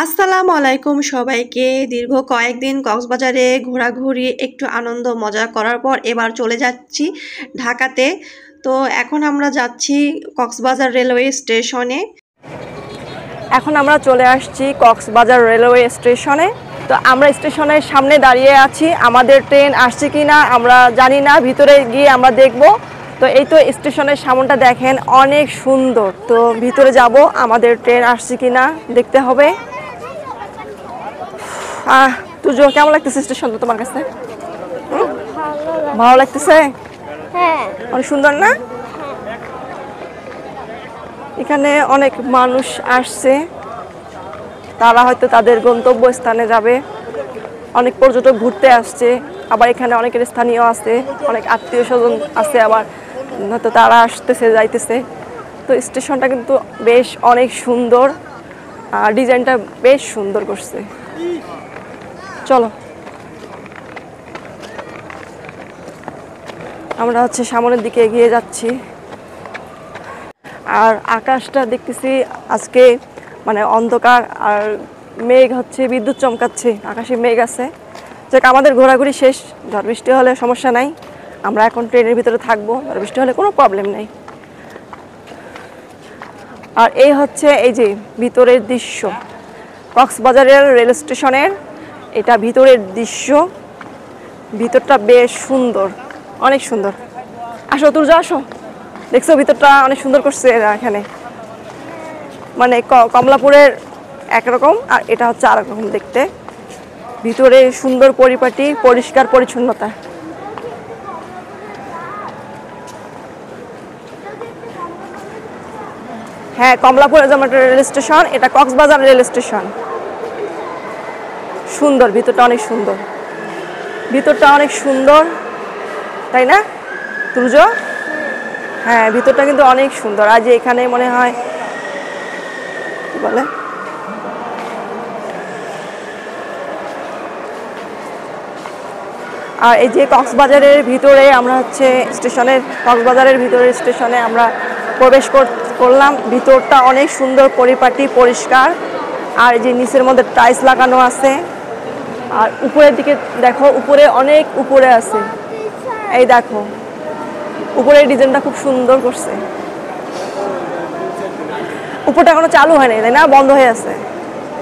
আসসালামু আলাইকুম সবাইকে। দীর্ঘ কয়েকদিন কক্সবাজারে ঘোরাঘুরি একটু আনন্দ মজা করার পর এবার চলে যাচ্ছি ঢাকাতে। তো এখন আমরা যাচ্ছি কক্সবাজার রেলওয়ে স্টেশনে। এখন আমরা চলে আসছি কক্সবাজার রেলওয়ে স্টেশনে। তো আমরা স্টেশনের সামনে দাঁড়িয়ে আছি, আমাদের ট্রেন আসছে কি না আমরা জানি না, ভিতরে গিয়ে আমরা দেখব। তো এই তো স্টেশনের সামনটা দেখেন, অনেক সুন্দর। তো ভিতরে যাব, আমাদের ট্রেন আসছে কি না দেখতে হবে। তুজো, কেমন লাগতেছে স্টেশনটা তোমার কাছে? ভালো লাগতেছে? হ্যাঁ, অনেক সুন্দর না? এখানে অনেক মানুষ আসছে, তারা হয়তো তাদের গন্তব্যস্থানে যাবে। অনেক পর্যটক ঘুরতে আসছে, আবার এখানে অনেকের স্থানীয় আছে, অনেক আত্মীয় স্বজন আছে, আবার হয়তো তারা আসতেছে যাইতেছে। তো স্টেশনটা কিন্তু বেশ অনেক সুন্দর, ডিজাইনটা বেশ সুন্দর করছে। চলো আমরা সামনের দিকে এগিয়ে যাচ্ছি। আর আকাশটা দেখতেছি আজকে মানে অন্ধকার, আর মেঘ বিদ্যুৎ চমকাচ্ছে, আকাশে মেঘ আছে। যাক, আমাদের ঘোরাঘুরি শেষ। ঝড় বৃষ্টি হলে সমস্যা নাই, আমরা এখন ট্রেনের ভিতরে থাকবো, ঝড় বৃষ্টি হলে কোনো প্রবলেম নেই। আর এই এই যে ভিতরের দৃশ্য কক্সবাজারের রেল স্টেশনের, এটা ভিতরের দৃশ্য। ভিতরটা বেশ সুন্দর, অনেক সুন্দর। আসো তুর্য, আসো, দেখছো ভিতরটা অনেক সুন্দর করছে এরা। এখানে মানে কমলাপুরের একরকম, আর এটা আর এক রকম দেখতে। ভিতরে সুন্দর পরিপাটি, পরিষ্কার পরিচ্ছন্নতা। হ্যাঁ, কমলাপুরের যেমন রেল স্টেশন, এটা কক্সবাজার রেল স্টেশন। সুন্দর, ভিতরটা অনেক সুন্দর, ভিতরটা অনেক সুন্দর, তাই না তুর্য? হ্যাঁ, ভিতরটা কিন্তু অনেক সুন্দর। আজ এখানে মনে হয় কি বলে, আর এই যে কক্সবাজারের ভিতরে আমরা স্টেশনের, কক্সবাজারের ভিতরের স্টেশনে আমরা প্রবেশ করলাম। ভিতরটা অনেক সুন্দর, পরিপাটি, পরিষ্কার। আর এই যে নিচের মধ্যে টাইলস লাগানো আছে। আর উপরের দিকে দেখো, উপরে অনেক উপরে আছে, এই দেখো উপরের ডিজাইনটা খুব সুন্দর করছে। উপরটা এখনো চালু হয় নাই, তাই না? বন্ধ হয়ে আছে,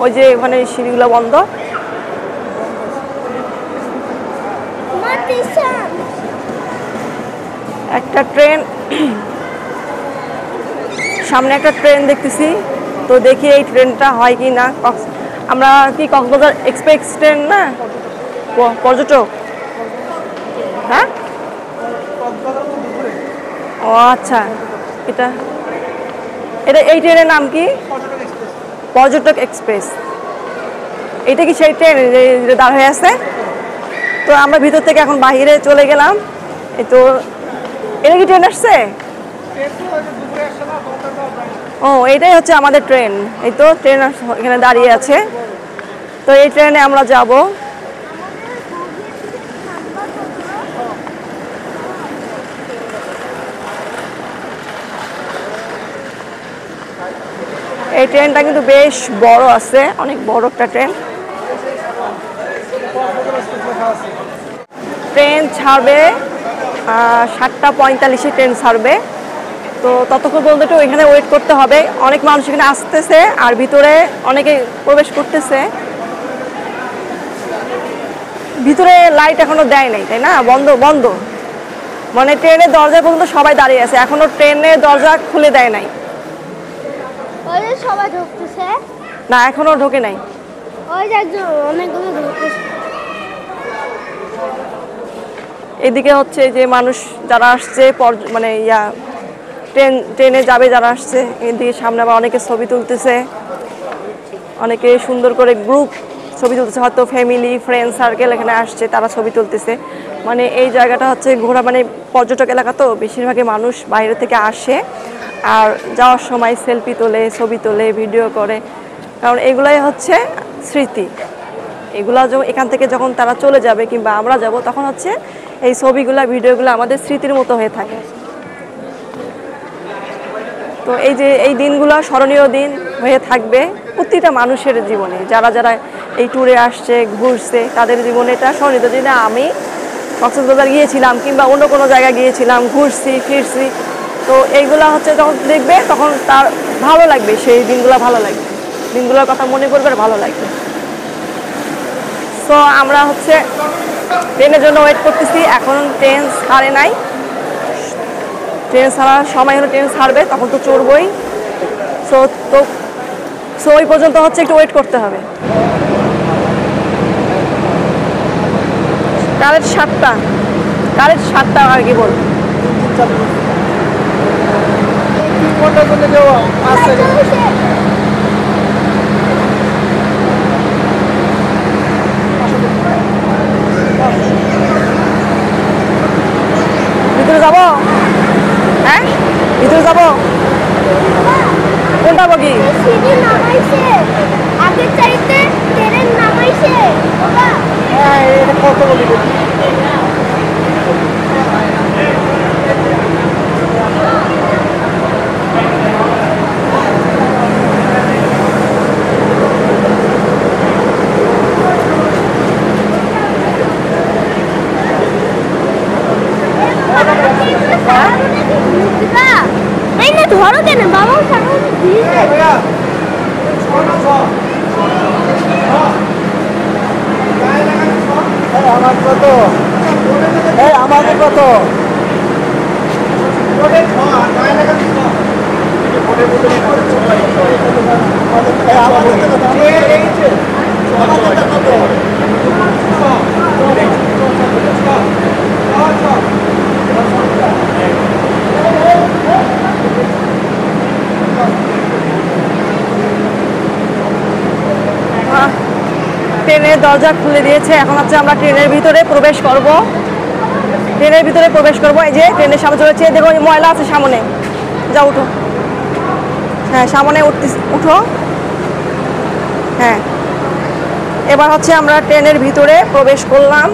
ওই যে ওখানে সিঁড়িগুলো বন্ধ। একটা ট্রেন, সামনে একটা ট্রেন দেখতেছি, তো দেখি এই ট্রেনটা হয় কি না। আমরা কি কক্সবাজার এক্সপ্রেস ট্রেন না, পর্যটক? হ্যাঁ, ও আচ্ছা, এটা এটা এই ট্রেনের নাম কি? পর্যটক এক্সপ্রেস। এটা কি সেই ট্রেন যে দাঁড় হয়ে আছে? তো আমরা ভিতর থেকে এখন বাহিরে চলে গেলাম। এই তো, এটা কি ট্রেন আসছে? ও, এটাই আমাদের ট্রেন। এই তো ট্রেন এখানে দাঁড়িয়ে আছে, তো এই ট্রেনে আমরা যাব। এই ট্রেনটা কিন্তু বেশ বড় আছে, অনেক বড় একটা ট্রেন। ট্রেন ছাড়বে 7টা 45-এ ট্রেন ছাড়বে। তো ততক্ষণ পর্যন্ত একটু এখানে ওয়েট করতে হবে। অনেক মানুষ এখানে আসতেছে, আর ভিতরে অনেকে প্রবেশ করতেছে। ভিতরে লাইট এখনো দেয় নাই, তাই না? বন্ধ বন্ধ, মানে ট্রেনের দরজা পর্যন্ত সবাই দাঁড়িয়ে আছে, এখনো ট্রেনের দরজা খুলে দেয় নাই। সবাই ঢুকতেছে না, এখনো ঢোকে নাই। ওই যে অনেকগুলো ঢুকতেছে। এদিকে যে মানুষ যারা আসছে, মানে ট্রেনে যাবে যারা আসছে, এদিকে সামনে আবার অনেকে ছবি তুলতেছে, অনেকে সুন্দর করে গ্রুপ ছবি তুলতেছে, হয়তো ফ্যামিলি ফ্রেন্ড সার্কেল এখানে আসছে, তারা ছবি তুলতেছে। মানে এই জায়গাটা ঘোরা, মানে পর্যটক এলাকা, তো বেশিরভাগই মানুষ বাইরে থেকে আসে, আর যাওয়ার সময় সেলফি তোলে, ছবি তোলে, ভিডিও করে। কারণ এগুলাই স্মৃতি। এগুলা এখান থেকে যখন তারা চলে যাবে কিংবা আমরা যাব, তখন এই ছবিগুলা, ভিডিওগুলো আমাদের স্মৃতির মতো হয়ে থাকে। তো এই যে এই দিনগুলো স্মরণীয় দিন হয়ে থাকবে। প্রতিটা মানুষের জীবনে, যারা যারা এই ট্যুরে আসছে ঘুরছে তাদের জীবনে এটা স্মরণীয়। যে না আমি কক্সবাজার গিয়েছিলাম কিংবা অন্য কোনো জায়গায় গিয়েছিলাম, ঘুরছি ফিরছি, তো এইগুলা হচ্ছে যখন দেখবে তখন তার ভালো লাগবে, সেই দিনগুলো ভালো লাগবে, দিনগুলোর কথা মনে করবে আর ভালো লাগবে। সো আমরা হচ্ছে ট্রেনের জন্য ওয়েট করতেছি, এখন ট্রেন ছাড়ে নাই, ট্রেন ছাড়ার সময় হলো ট্রেন ছাড়বে তখন তো চড়বই। সো ওই পর্যন্ত হচ্ছে একটু ওয়েট করতে হবে। কারেক্ট 7টা আর কি বল। ভিতরে যাবো? হ্যাঁ ভিতরে যাবো। কোনটা বগি? সিঁড়ি নামাইছে আগের চাইতে ট্রেন নামাইছে বাবা। হ্যাঁ এটা কত বলি এই না ধরো কেন বাবা? আমার কত আমাদের কত ট্রেনের দরজা খুলে দিয়েছে, এখন হচ্ছে আমরা ট্রেনের ভিতরে প্রবেশ করব। এই যে ট্রেনের সামনে চলেছে, দেখো ময়লা আছে সামনে, যা উঠো। হ্যাঁ সামনে উঠো। হ্যাঁ এবার হচ্ছে আমরা ট্রেনের ভিতরে প্রবেশ করলাম।